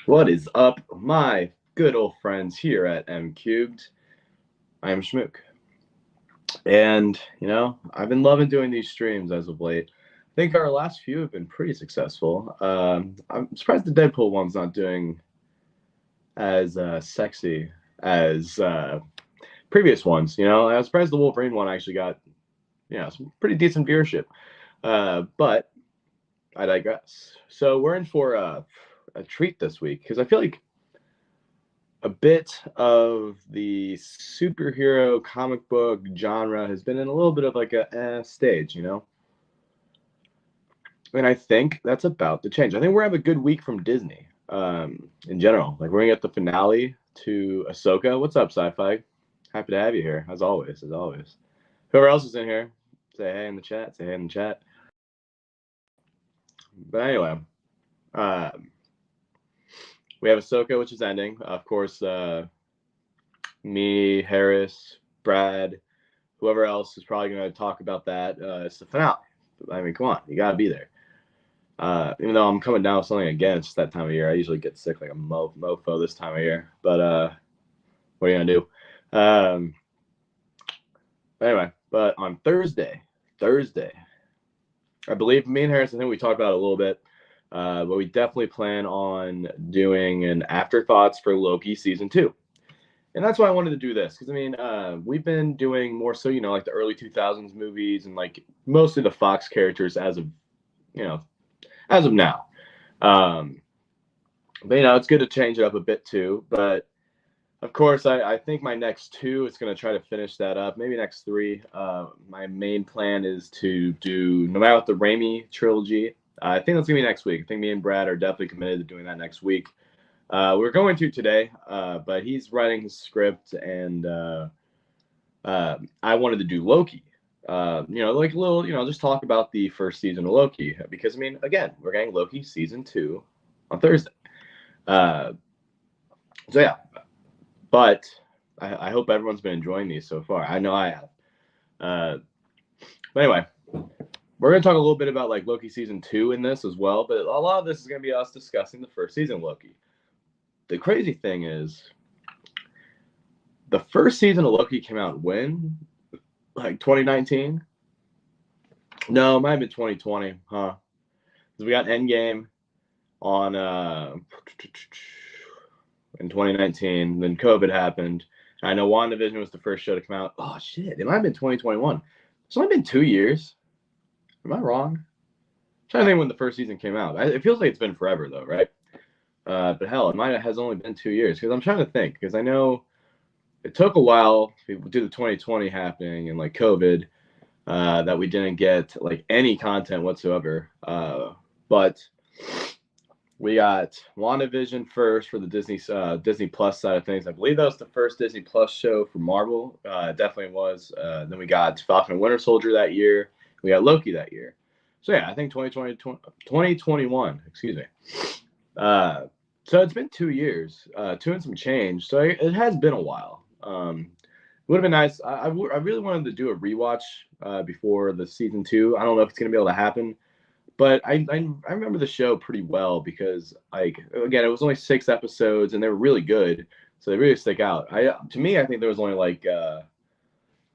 What is up, my good old friends here at M Cubed? I am Schmook. And, I've been loving doing these streams as of late. I think our last few have been pretty successful. I'm surprised the Deadpool one's not doing as sexy as previous ones. I was surprised the Wolverine one actually got, some pretty decent viewership. But I digress. So we're in for a treat this week because I feel like a bit of the superhero comic book genre has been in a little bit of like a stage. And I think that's about to change. I think we're gonna have a good week from Disney in general. Like we're gonna get the finale to Ahsoka. What's up, Sci-Fi? Happy to have you here, as always. As always. Whoever else is in here, say hey in the chat. Say hey in the chat. But anyway, uh, we have Ahsoka, which is ending. Of course, me, Harris, Brad, whoever else is probably going to talk about that. It's the finale. I mean, come on, you got to be there. Even though I'm coming down with something again, it's just that time of year. I usually get sick like a mofo this time of year. But what are you going to do? Anyway, but on Thursday, I believe me and Harris, I think we talked about it a little bit. But we definitely plan on doing an afterthoughts for Loki season 2. And that's why I wanted to do this because I mean, we've been doing more so, like the early 2000s movies and like mostly the Fox characters you know, as of now. Um, but it's good to change it up a bit too. But of course, I think my next 2 is going to try to finish that up. Maybe next 3. My main plan is to do no matter what the Raimi trilogy. I think that's gonna be next week. I think me and Brad are definitely committed to doing that next week. We're going to today, but he's writing his script, and I wanted to do Loki. Like a little, just talk about the first season of Loki because I mean, again, we're getting Loki season 2 on Thursday. Uh, so yeah, but I hope everyone's been enjoying these so far. I know I have. Uh, but anyway, we're gonna talk a little bit about like Loki season 2 in this as well. But a lot of this is gonna be us discussing the first season of Loki. The crazy thing is, the first season of Loki came out when, like 2019. No, it might have been 2020, huh? Because we got Endgame on in 2019. Then COVID happened. I know WandaVision was the first show to come out. Oh shit! It might have been 2021. It's only been 2 years. Am I wrong? I'm trying to think when the first season came out. It feels like it's been forever though, right? But hell, it might have has only been 2 years because I'm trying to think because I know it took a while due to 2020 happening and like COVID that we didn't get like any content whatsoever. But we got WandaVision first for the Disney Plus side of things. I believe that was the first Disney Plus show for Marvel. It definitely was. Then we got Falcon and Winter Soldier that year. We got Loki that year. So yeah, I think 2021, excuse me. So it's been 2 years, 2 and some change. So it has been a while. It would have been nice. I really wanted to do a rewatch before the season 2. I don't know if it's gonna be able to happen, but I remember the show pretty well because like again, it was only 6 episodes and they were really good, so they really stick out. To me, I think there was only like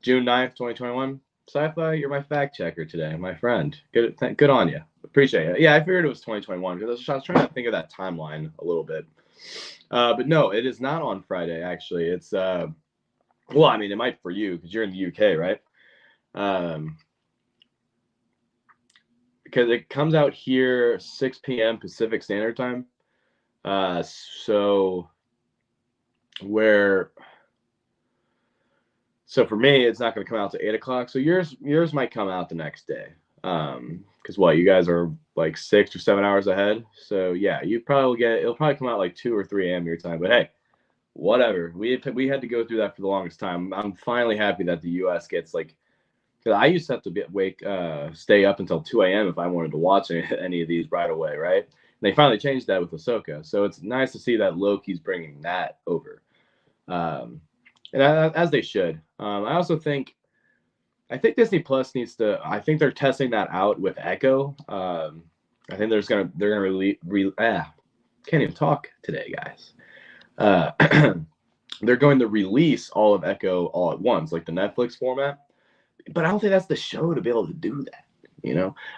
June 9th, 2021. Sci-Fi, you're my fact checker today, my friend. Good on you. Appreciate it. Yeah, I figured it was 2021 because I was trying to think of that timeline a little bit. But no, it is not on Friday. Actually, it's well, I mean, it might for you because you're in the UK, right? Because it comes out here 6 p.m. Pacific Standard Time. So where so for me, it's not going to come out to 8 o'clock. So yours might come out the next day. Because what you guys are like 6 or 7 hours ahead. So yeah, it'll probably come out like 2 or 3 a.m. your time. But hey, whatever. We had to go through that for the longest time. I'm finally happy that the U.S. gets like. Because I used to have to stay up until 2 a.m. if I wanted to watch any of these right away, right? And they finally changed that with Ahsoka. So it's nice to see that Loki's bringing that over. And as they should. I think Disney Plus needs to. I think they're testing that out with Echo. I think they're gonna can't even talk today, guys. They're going to release all of Echo all at once, like the Netflix format. But I don't think that's the show to be able to do that.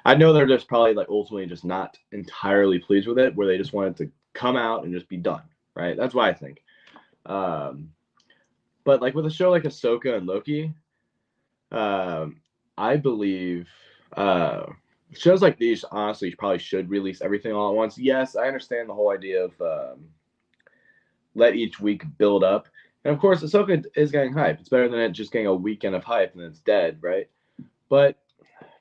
I know they're just probably like ultimately just not entirely pleased with it, where they just want it to come out and just be done, right? That's what I think. But like with a show like Ahsoka and Loki, I believe shows like these honestly probably should release everything all at once. Yes, I understand the whole idea of let each week build up. And of course, Ahsoka is getting hype. It's better than it just getting a weekend of hype and then it's dead, right? But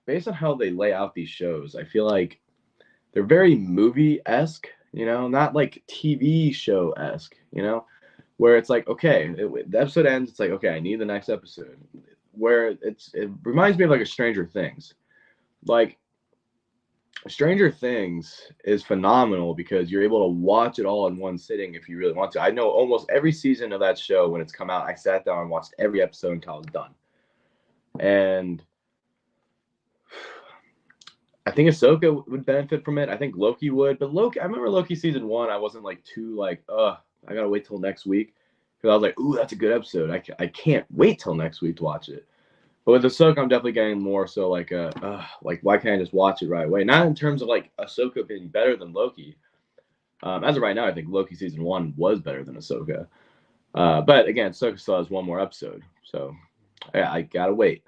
based on how they lay out these shows, I feel like they're very movie-esque, not like TV show-esque, where it's like, okay, the episode ends, it's like, okay, I need the next episode. Where it reminds me of like a Stranger Things. Like, Stranger Things is phenomenal because you're able to watch it all in one sitting if you really want to. I know almost every season of that show, when it's come out, I sat down and watched every episode until I was done. And I think Ahsoka would benefit from it. I think Loki would. But Loki, I remember Loki season 1, I wasn't like too like, I got to wait till next week. Because I was like, ooh, that's a good episode. I can't wait till next week to watch it. But with Ahsoka, I'm definitely getting more so like why can't I just watch it right away? Not in terms of like Ahsoka being better than Loki. As of right now, I think Loki season 1 was better than Ahsoka. But again, Ahsoka still has one more episode, so yeah, I gotta wait.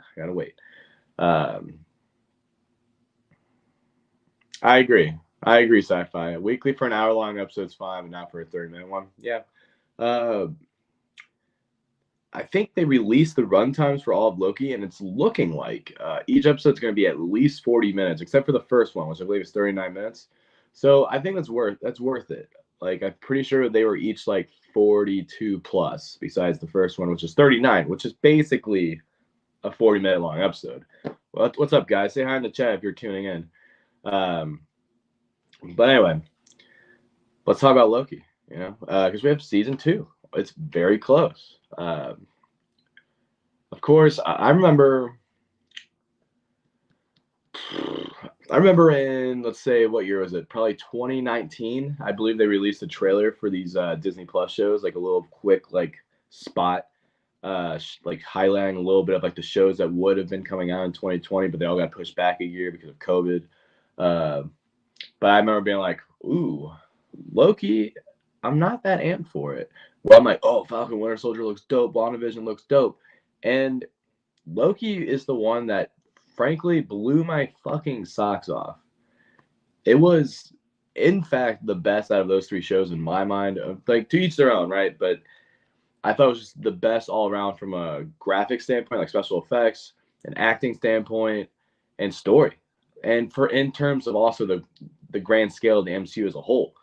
I agree. Sci-fi weekly for an hour-long episode's fine, but not for a 30-minute one. Yeah. I think they released the runtimes for all of Loki, and it's looking like each episode's going to be at least 40 minutes, except for the first one, which I believe is 39 minutes. So I think that's worth it. Like, I'm pretty sure they were each like 42 plus, besides the first one, which is 39, which is basically a 40-minute long episode. Well, what's up, guys? Say hi in the chat if you're tuning in. But anyway, let's talk about Loki. Because we have season 2. It's very close. Of course, I remember in, let's say, what year was it? Probably 2019. I believe they released a trailer for these Disney Plus shows, like a little quick like spot, like highlighting a little bit of like the shows that would have been coming out in 2020, but they all got pushed back a year because of COVID. But I remember being like, ooh, Loki, I'm not that amped for it. Well, I'm like, oh, Falcon Winter Soldier looks dope. WandaVision looks dope. And Loki is the one that, frankly, blew my fucking socks off. It was, in fact, the best out of those 3 shows in my mind. Like, to each their own, right? But I thought it was just the best all around from a graphic standpoint, like special effects, an acting standpoint, and story. And in terms of also the grand scale of the MCU as a whole.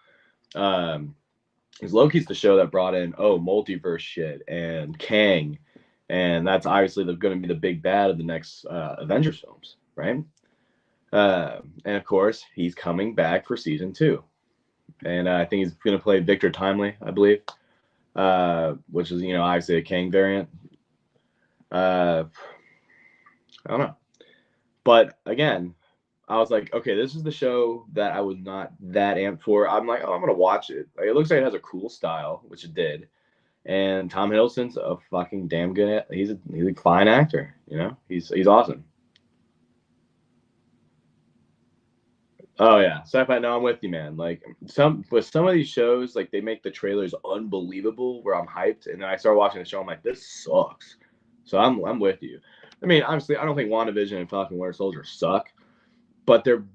Because Loki's the show that brought in multiverse shit and Kang, and that's obviously going to be the big bad of the next Avengers films, right? And of course, he's coming back for season 2, and I think he's going to play Victor Timely, I believe, which is obviously a Kang variant. I don't know, but again, I was like, okay, this is the show that I was not that amped for. I'm like, I'm gonna watch it. Like, it looks like it has a cool style, which it did. And Tom Hiddleston's a fucking damn good. He's a fine actor. He's awesome. Oh yeah, sci-fi. No, I'm with you, man. Like some of these shows, like they make the trailers unbelievable, where I'm hyped, and then I start watching the show, I'm like, this sucks. So I'm with you. I mean, honestly, I don't think WandaVision and Falcon Winter Soldier suck. But to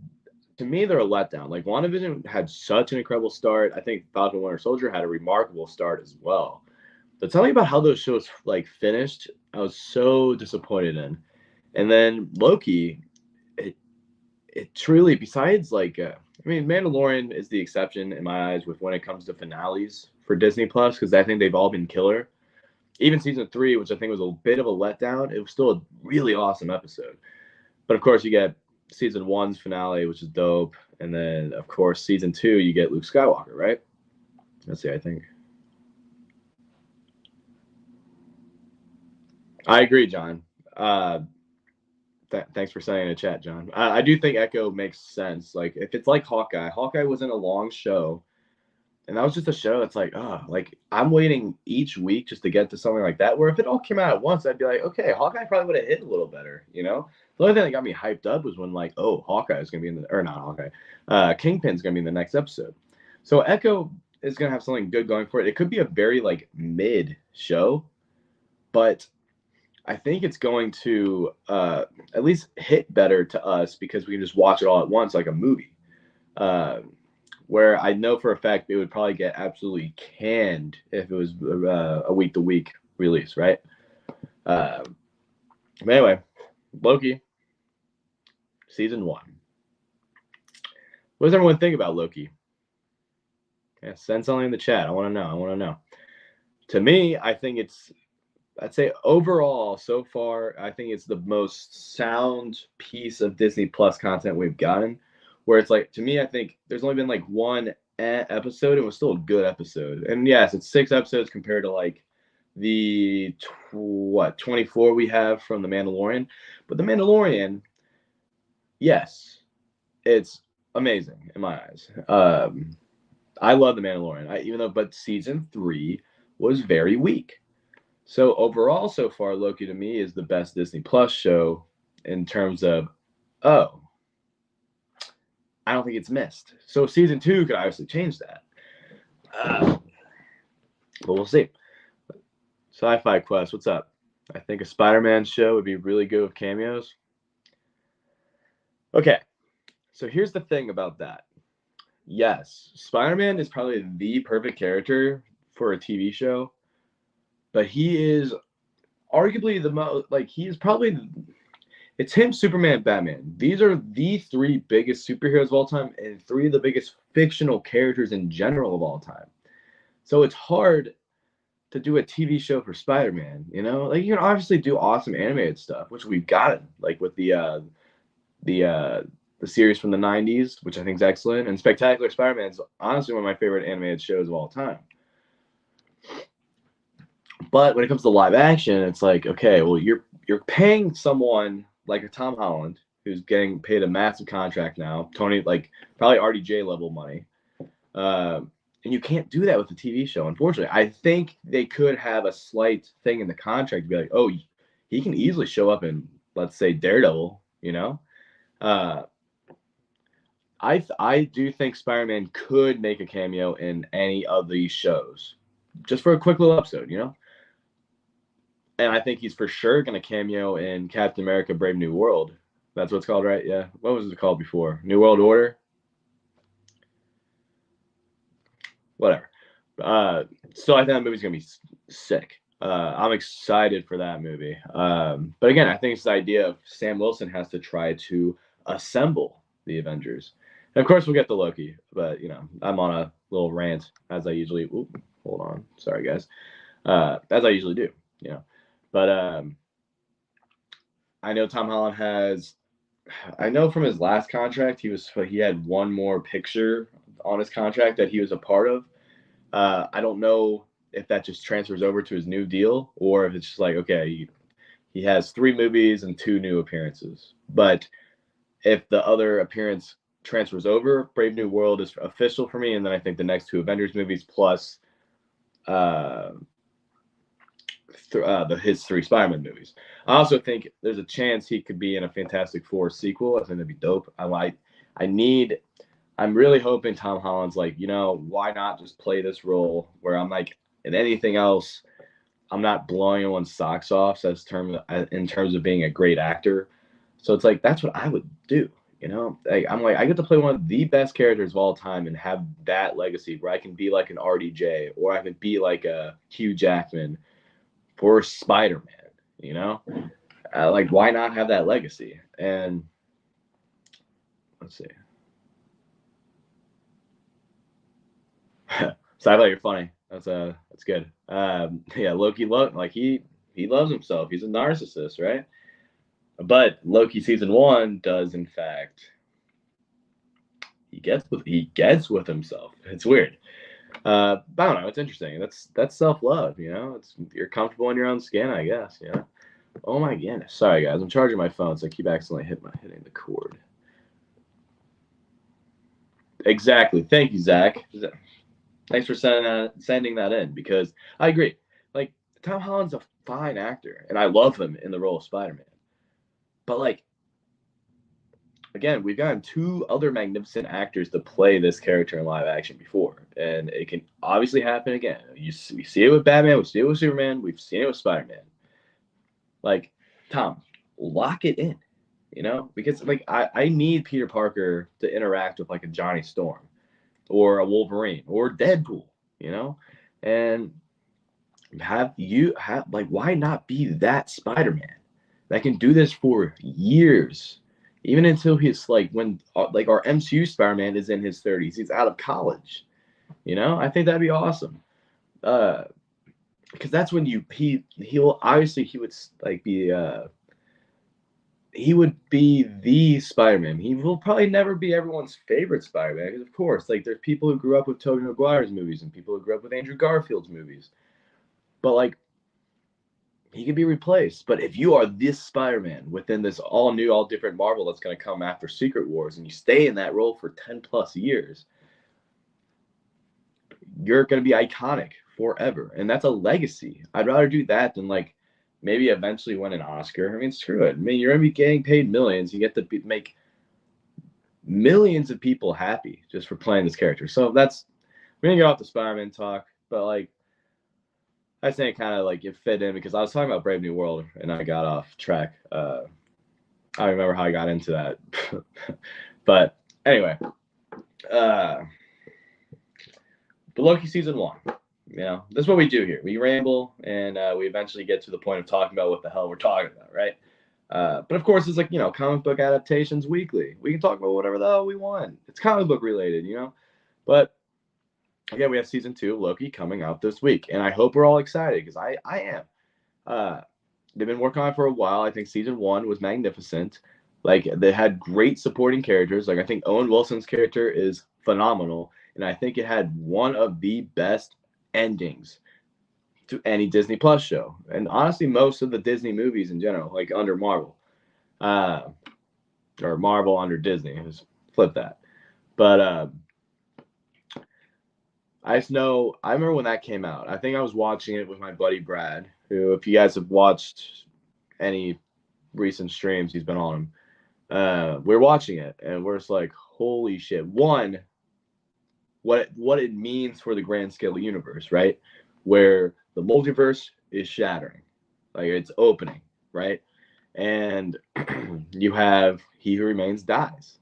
me, they're a letdown. Like, WandaVision had such an incredible start. I think Falcon Winter Soldier had a remarkable start as well. But tell me about how those shows like finished. I was so disappointed in. And then Loki, it truly, besides like, Mandalorian is the exception in my eyes with when it comes to finales for Disney Plus, because I think they've all been killer. Even season 3, which I think was a bit of a letdown, it was still a really awesome episode. But of course, you get season 1's finale, which is dope, and then of course season 2 you get Luke Skywalker, right? Let's see, I think I agree, John. Thanks for saying in the chat, John. I do think Echo makes sense. Like, if it's like Hawkeye was in a long show, And that was just a show that's like, oh, like I'm waiting each week just to get to something like that. Where if it all came out at once, I'd be like, okay, Hawkeye probably would have hit a little better, you know? The only thing that got me hyped up was when like, oh, Hawkeye is gonna be in the or not Hawkeye, Kingpin's gonna be in the next episode. So Echo is gonna have something good going for it. It could be a very like mid show, but I think it's going to at least hit better to us because we can just watch it all at once like a movie. Where I know for a fact it would probably get absolutely canned if it was a week-to-week release, right? But anyway, Loki, season 1. What does everyone think about Loki? Yeah, send something in the chat. I want to know. To me, I think I'd say overall, so far, I think it's the most sound piece of Disney Plus content we've gotten. Where it's like, to me, I think there's only been like one episode. It was still a good episode. And yes, it's 6 episodes compared to like the 24 we have from The Mandalorian. But The Mandalorian, yes, it's amazing in my eyes. I love The Mandalorian, but season 3 was very weak. So overall, so far, Loki to me is the best Disney Plus show in terms of, I don't think it's missed. So season 2 could obviously change that. But we'll see. Sci-Fi Quest, what's up? I think a Spider-Man show would be really good with cameos. Okay, so here's the thing about that. Yes, Spider-Man is probably the perfect character for a TV show, but he is arguably the most, like, he is probably, it's him, Superman, Batman. These are the 3 biggest superheroes of all time and 3 of the biggest fictional characters in general of all time. So it's hard to do a TV show for Spider-Man, you know? Like, you can obviously do awesome animated stuff, which we've gotten, like with the series from the 90s, which I think is excellent. And Spectacular Spider-Man is honestly one of my favorite animated shows of all time. But when it comes to live action, it's like, okay, well, you're paying someone like a Tom Holland, who's getting paid a massive contract now, Tony, like probably RDJ level money. And you can't do that with a TV show, unfortunately. I think they could have a slight thing in the contract to be like, oh, he can easily show up in, let's say, Daredevil, you know? I do think Spider-Man could make a cameo in any of these shows, just for a quick little episode, you know? And I think he's for sure going to cameo in Captain America Brave New World. That's what it's called, right? Yeah. What was it called before? New World Order? Whatever. So I think that movie's going to be sick. I'm excited for that movie. But again, I think it's the idea of Sam Wilson has to try to assemble the Avengers. And of course, we'll get the Loki. But, you know, I'm on a little rant, as I usually... Ooh, hold on. Sorry, guys. As I usually do, you know. But I know Tom Holland has... I know from his last contract, he had one more picture on his contract that he was a part of. I don't know if that just transfers over to his new deal or if it's just like, okay, he has 3 movies and 2 new appearances. But if the other appearance transfers over, Brave New World is official for me. And then I think the next 2 Avengers movies plus his 3 Spider-Man movies. I also think there's a chance he could be in a Fantastic Four sequel. I think that'd be dope. I'm really hoping Tom Holland's like, you know, why not just play this role where I'm like, in anything else, I'm not blowing anyone's socks off in terms of being a great actor. So it's like, that's what I would do. You know, I get to play one of the best characters of all time and have that legacy where I can be like an RDJ or I can be like a Hugh Jackman for Spider-Man, you know? Like, why not have that legacy? And let's see. Sci-Fi, you're funny. That's good. Yeah, Loki, like he loves himself. He's a narcissist, right? But Loki season 1 does, in fact, he gets with himself. It's weird. But I don't know. It's interesting. That's self-love, you know. You're comfortable in your own skin, I guess. You know. Oh my goodness. Sorry, guys. I'm charging my phone, so I keep accidentally hitting the cord. Exactly. Thank you, Zach. Thanks for sending that in, because I agree. Like, Tom Holland's a fine actor, and I love him in the role of Spider-Man. But like, again, we've gotten two other magnificent actors to play this character in live action before, and it can obviously happen again. We see it with Batman, we see it with Superman, we've seen it with Spider-Man. Like, Tom, lock it in, because like I need Peter Parker to interact with like a Johnny Storm or a Wolverine or Deadpool, and like, why not be that Spider-Man that can do this for years, even until he's like, when like our MCU Spider-Man is in his 30s, he's out of college. I think that'd be awesome. Because that's when he'll obviously he would like be he would be the Spider-Man. He will probably never be everyone's favorite Spider-Man, because of course, like, there's people who grew up with Tobey Maguire's movies and people who grew up with Andrew Garfield's movies. But like, he can be replaced. But if you are this Spider-Man within this all new, all different Marvel that's going to come after Secret Wars, and you stay in that role for 10 plus years, you're going to be iconic forever. And that's a legacy. I'd rather do that than like maybe eventually win an Oscar. I mean, screw it. I mean, you're going to be getting paid millions. You get to make millions of people happy just for playing this character. So we're going to get off the Spider-Man talk, but like, I think kind of like it fit in, because I was talking about Brave New World and I got off track. I don't remember how I got into that. But anyway, the Loki season 1. This is what we do here. We ramble, and we eventually get to the point of talking about what the hell we're talking about, right? But of course, it's like, comic book adaptations weekly. We can talk about whatever the hell we want. It's comic book related, But again, we have season 2 of Loki coming out this week, and I hope we're all excited, because I am. They've been working on it for a while. I think season 1 was magnificent. Like, they had great supporting characters. Like, I think Owen Wilson's character is phenomenal, and I think it had one of the best endings to any Disney Plus show, and honestly, most of the Disney movies in general, like under Marvel, or Marvel under Disney. Just flip that. But I just know, I remember when that came out. I think I was watching it with my buddy Brad, who, if you guys have watched any recent streams, he's been on them. We're watching it, and we're just like, holy shit. One, what it means for the grand scale universe, right? Where the multiverse is shattering. Like, it's opening, right? And you have He Who Remains dies.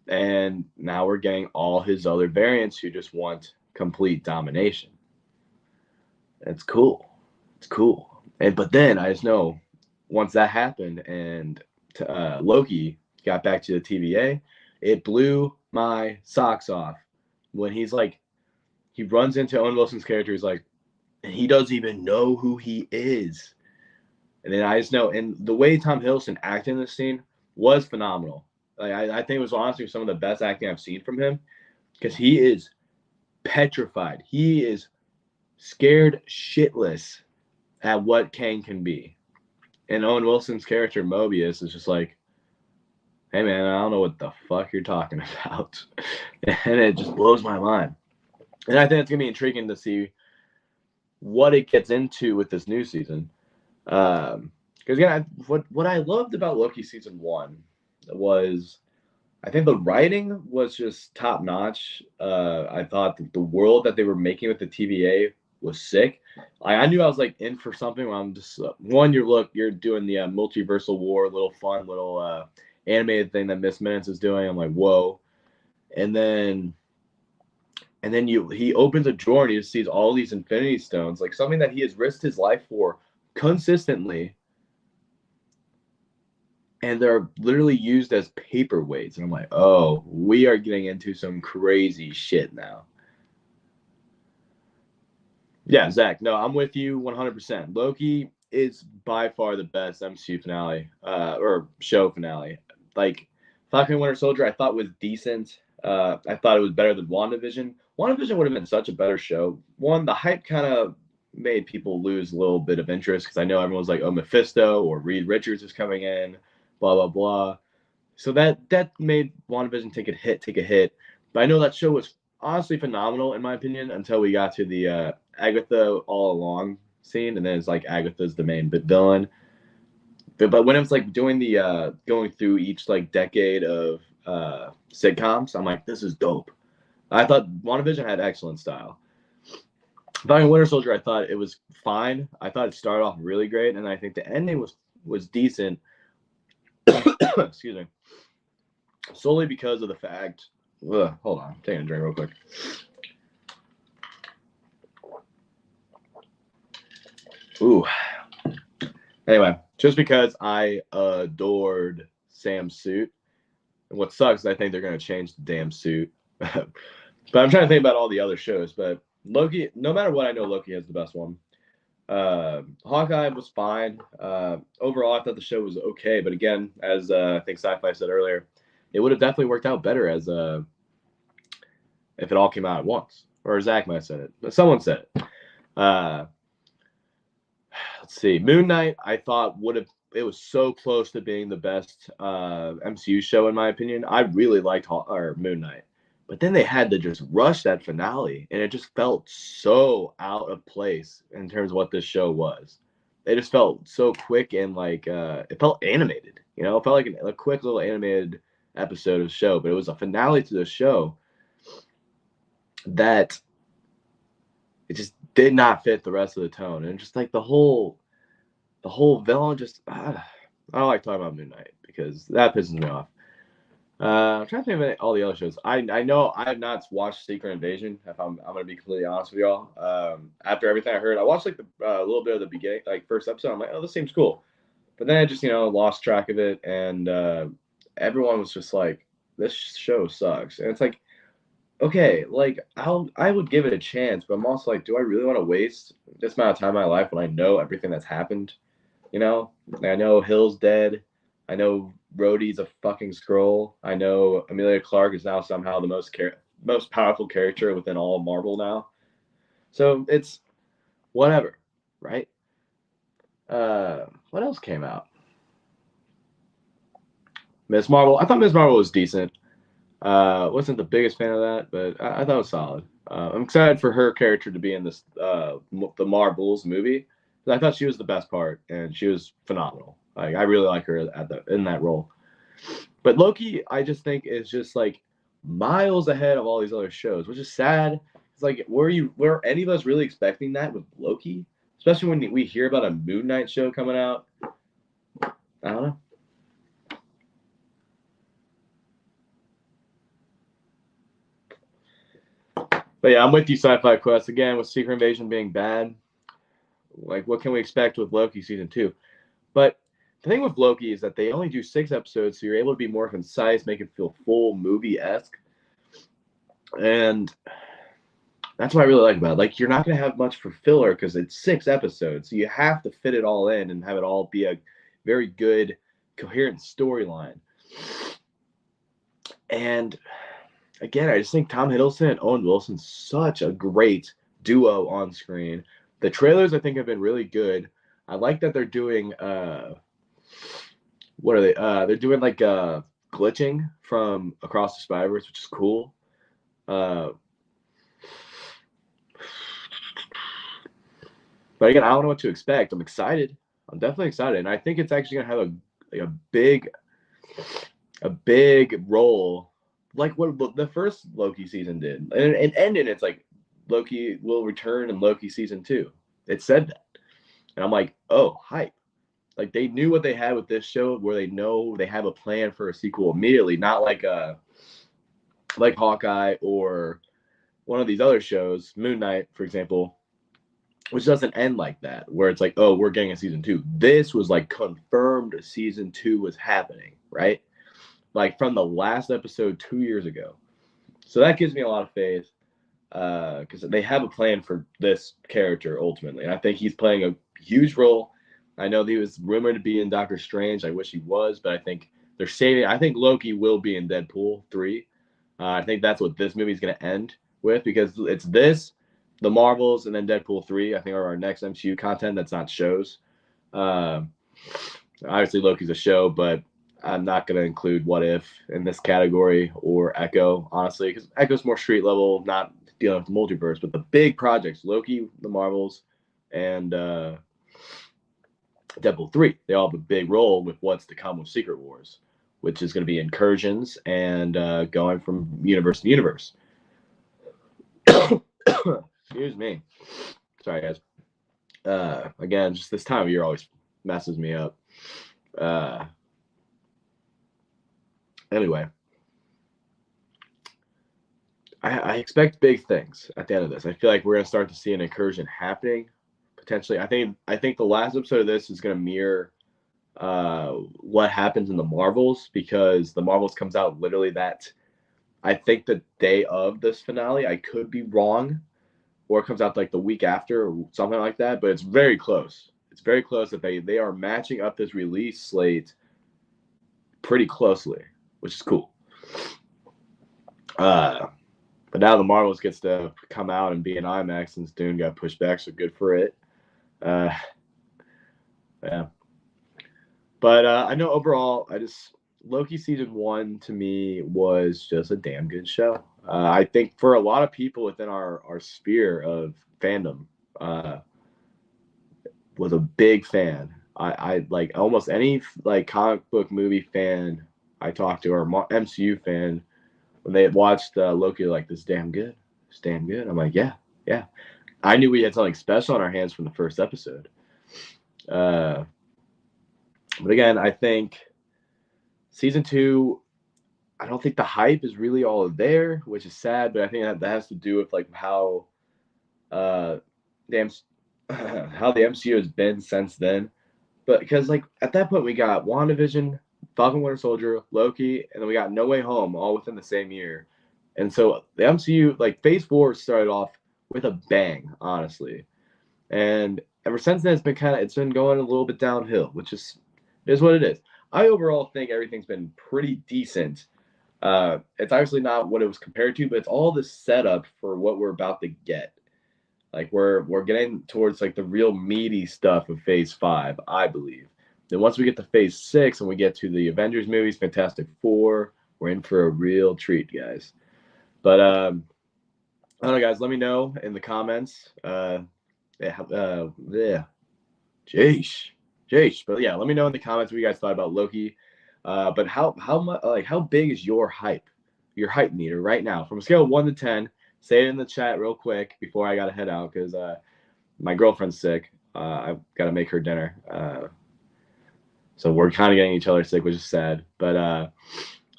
And now we're getting all his other variants who just want complete domination. It's cool. But then I just know, once that happened and Loki got back to the TVA, it blew my socks off when he's like, he runs into Owen Wilson's character. He's like, and he doesn't even know who he is. And then I just know, and the way Tom Hiddleston acted in this scene was phenomenal. Like, I think it was honestly some of the best acting I've seen from him, because he is petrified. He is scared shitless at what Kang can be. And Owen Wilson's character, Mobius, is just like, hey man, I don't know what the fuck you're talking about. And it just blows my mind. And I think it's going to be intriguing to see what it gets into with this new season. Because again, what I loved about Loki season 1 was, I think the writing was just top notch. I thought that the world that they were making with the TVA was sick. I knew I was like in for something. When I'm just you're doing the multiversal war, little fun, little animated thing that Miss Minutes is doing. I'm like, whoa. And then he opens a drawer and he just sees all these Infinity Stones, like something that he has risked his life for consistently. And they're literally used as paperweights. And I'm like, oh, we are getting into some crazy shit now. Yeah, Zach, no, I'm with you 100%. Loki is by far the best MCU finale, or show finale. Like, Falcon Winter Soldier, I thought was decent. I thought it was better than WandaVision. WandaVision would have been such a better show. One, the hype kind of made people lose a little bit of interest, because I know everyone's like, oh, Mephisto or Reed Richards is coming in, blah, blah, blah. So that made WandaVision take a hit. But I know that show was honestly phenomenal in my opinion until we got to the Agatha all along scene, and then it's like Agatha's the main villain. But when it was like doing the going through each like decade of sitcoms, I'm like, this is dope. I thought WandaVision had excellent style. Falcon Winter Soldier, I thought it was fine. I thought it started off really great, and I think the ending was decent. Excuse me. Solely because of the fact. Hold on, I'm taking a drink real quick. Ooh. Anyway, just because I adored Sam's suit. And what sucks is I think they're going to change the damn suit. But I'm trying to think about all the other shows. But Loki, no matter what, I know Loki has the best one. Hawkeye was fine. Overall, I thought the show was okay. But again, as I think Sci-Fi said earlier, it would have definitely worked out better as if it all came out at once. Or Zach might have said it. But someone said it. Let's see. Moon Knight, I thought it was so close to being the best MCU show in my opinion. I really liked Moon Knight, but then they had to just rush that finale, and it just felt so out of place in terms of what this show was. It just felt so quick and like it felt animated. You know, it felt like a quick little animated episode of the show, but it was a finale to the show that it just did not fit the rest of the tone, and just like the whole villain just I don't like talking about Moon Knight because that pisses me off. I'm trying to think of all the other shows. I know I have not watched Secret Invasion. If I'm gonna be completely honest with y'all. After everything I heard, I watched like a little bit of the beginning, like first episode. I'm like, oh, this seems cool, but then I just lost track of it, and everyone was just like, this show sucks, and it's like, okay, like I would give it a chance, but I'm also like, do I really want to waste this amount of time in my life when I know everything that's happened? You know, I know Hill's dead. I know Rhodey's a fucking Skrull. I know Emilia Clarke is now somehow the most powerful character within all of Marvel now. So it's whatever, right? What else came out? Miss Marvel. I thought Miss Marvel was decent. Wasn't the biggest fan of that, but I thought it was solid. I'm excited for her character to be in this the Marvels movie. I thought she was the best part, and she was phenomenal. Like I really like her in that role. But Loki, I just think is just like miles ahead of all these other shows, which is sad. It's like were any of us really expecting that with Loki? Especially when we hear about a Moon Knight show coming out. I don't know. But yeah, I'm with you, Sci-Fi Quest. Again, with Secret Invasion being bad, like what can we expect with Loki season 2? But the thing with Loki is that they only do 6 episodes, so you're able to be more concise, make it feel full movie-esque. And that's what I really like about it. Like, you're not going to have much for filler because it's 6 episodes. So you have to fit it all in and have it all be a very good, coherent storyline. And again, I just think Tom Hiddleston and Owen Wilson such a great duo on screen. The trailers, I think, have been really good. I like that they're doing what are they? They're doing like glitching from Across the Spider-Verse, which is cool. But again, I don't know what to expect. I'm excited. I'm definitely excited, and I think it's actually gonna have a big role, like what the first Loki season did, and it ended. It's like Loki will return in Loki season 2. It said that, and I'm like, oh, hype. Like they knew what they had with this show, where they know they have a plan for a sequel immediately, not like Hawkeye or one of these other shows, Moon Knight, for example, which doesn't end like that, where it's like, oh, we're getting a season 2. This was like confirmed season 2 was happening, right? Like from the last episode 2 years ago. So that gives me a lot of faith because they have a plan for this character ultimately. And I think he's playing a huge role. I know he was rumored to be in Doctor Strange. I wish he was, but I think they're saving. I think Loki will be in Deadpool 3. I think that's what this movie is going to end with because it's this, the Marvels, and then Deadpool 3, I think, are our next MCU content that's not shows. Obviously, Loki's a show, but I'm not going to include What If in this category or Echo, honestly, because Echo's more street level, not dealing with the multiverse. But the big projects, Loki, the Marvels, and Deadpool 3, they all have a big role with what's to come with Secret Wars, which is going to be incursions and going from universe to universe. Excuse me. Sorry, guys. Again, just this time of year always messes me up. Uh, anyway, I expect big things at the end of this. I feel like we're gonna start to see an incursion happening potentially. I think the last episode of this is gonna mirror what happens in the Marvels, because the Marvels comes out literally that, I think, the day of this finale. I could be wrong, or it comes out like the week after or something like that. But it's very close. It's very close that they are matching up this release slate pretty closely, which is cool. But now the Marvels gets to come out and be in IMAX since Dune got pushed back, so good for it. Uh, yeah. But I know overall, Loki season 1 to me was just a damn good show. I think for a lot of people within our sphere of fandom, was a big fan. I like almost any like comic book movie fan I talked to, or MCU fan, when they had watched Loki, like, this damn good, it's damn good. I'm like, yeah, yeah. I knew we had something special on our hands from the first episode. But again, I think season 2, I don't think the hype is really all there, which is sad. But I think that has to do with like how damn how the MCU has been since then. But because like at that point we got WandaVision, Falcon Winter Soldier, Loki, and then we got No Way Home all within the same year. And so the MCU, like, Phase 4 started off with a bang, honestly. And ever since then it's been going a little bit downhill, which is what it is. I overall think everything's been pretty decent. It's obviously not what it was compared to, but it's all the setup for what we're about to get. Like, we're getting towards like the real meaty stuff of Phase 5, I believe. Then once we get to Phase 6 and we get to the Avengers movies, Fantastic Four, we're in for a real treat, guys. But I don't know, guys. Let me know in the comments. Yeah. Jeesh. But yeah, let me know in the comments what you guys thought about Loki. But how much, like, how big is your hype meter right now from a scale of 1 to 10? Say it in the chat real quick before I gotta head out, because my girlfriend's sick. I've got to make her dinner. So we're kind of getting each other sick, which is sad. But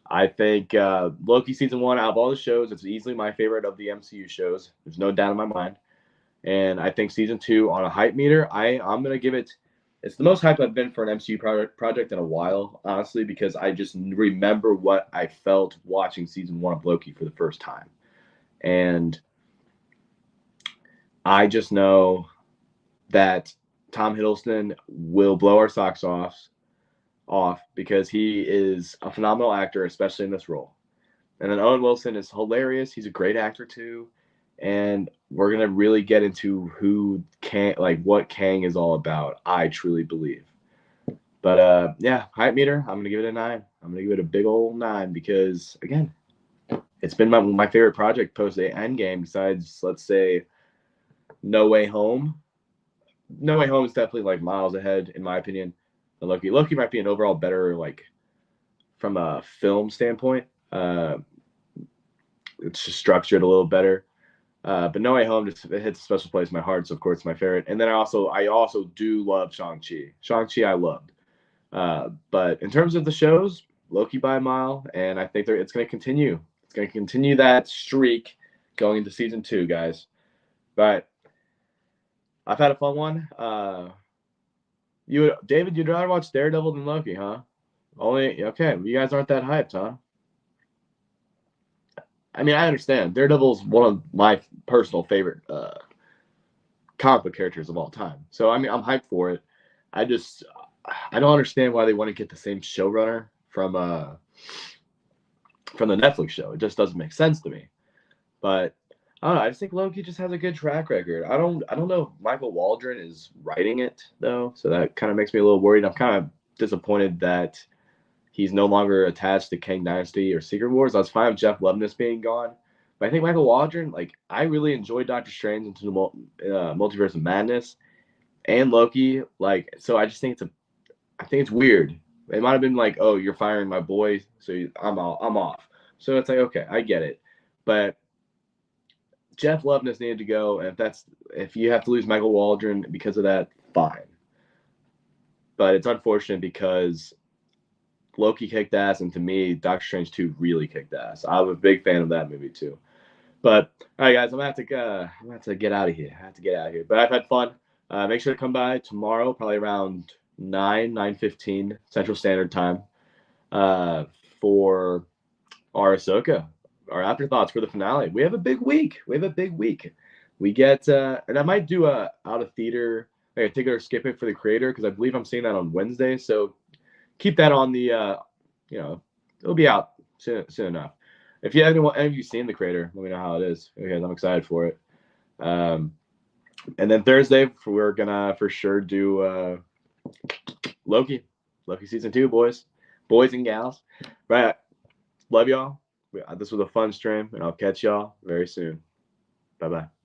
I think Loki season 1, out of all the shows, it's easily my favorite of the MCU shows. There's no doubt in my mind. And I think season 2 on a hype meter, I'm gonna give it. It's the most hyped I've been for an MCU project in a while, honestly, because I just remember what I felt watching season 1 of Loki for the first time, and I just know that Tom Hiddleston will blow our socks off because he is a phenomenal actor, especially in this role. And then Owen Wilson is hilarious. He's a great actor too. And we're gonna really get into what Kang is all about. I truly believe. But yeah, hype meter, I'm gonna give it a 9. I'm gonna give it a big old 9 because, again, it's been my favorite project post Endgame, besides, let's say, No Way Home. No Way Home is definitely like miles ahead, in my opinion, than Loki. Loki might be an overall better, like, from a film standpoint. It's just structured a little better. But No Way Home just hits a special place in my heart, so of course it's my favorite. And then I also do love Shang-Chi. Shang-Chi I loved. But in terms of the shows, Loki by a mile, and I think it's going to continue. It's going to continue that streak going into season 2, guys. But I've had a fun one. David, you'd rather watch Daredevil than Loki, huh? Okay. You guys aren't that hyped, huh? I mean, I understand. Daredevil's one of my personal favorite comic book characters of all time. So, I mean, I'm hyped for it. I don't understand why they want to get the same showrunner from the Netflix show. It just doesn't make sense to me. But I don't know. I just think Loki just has a good track record. I don't know if Michael Waldron is writing it though, so that kind of makes me a little worried. I'm kind of disappointed that he's no longer attached to Kang Dynasty or Secret Wars. I was fine with Jeff Loveness being gone. But I think Michael Waldron, like, I really enjoyed Doctor Strange into the Multiverse of Madness and Loki. Like, so I just think I think it's weird. It might have been like, oh, you're firing my boy, so I'm off. So it's like, okay, I get it. But Jeff Loveness needed to go, and if you have to lose Michael Waldron because of that, fine. But it's unfortunate because Loki kicked ass, and to me, Doctor Strange 2 really kicked ass. I'm a big fan of that movie too. But all right, guys, I'm gonna have to get out of here. I have to get out of here. But I've had fun. Make sure to come by tomorrow, probably around 9:15 Central Standard Time, for our Ahsoka, our afterthoughts for the finale. We have a big week. We get, and I might do a out of theater, like a take it or skip it for the creator, because I believe I'm seeing that on Wednesday. So keep that on the, it'll be out soon enough. If you haven't, any of you seen the creator, let me know how it is, because I'm excited for it. And then Thursday, we're gonna for sure do Loki season 2, boys and gals. Right, love y'all. This was a fun stream, and I'll catch y'all very soon. Bye bye.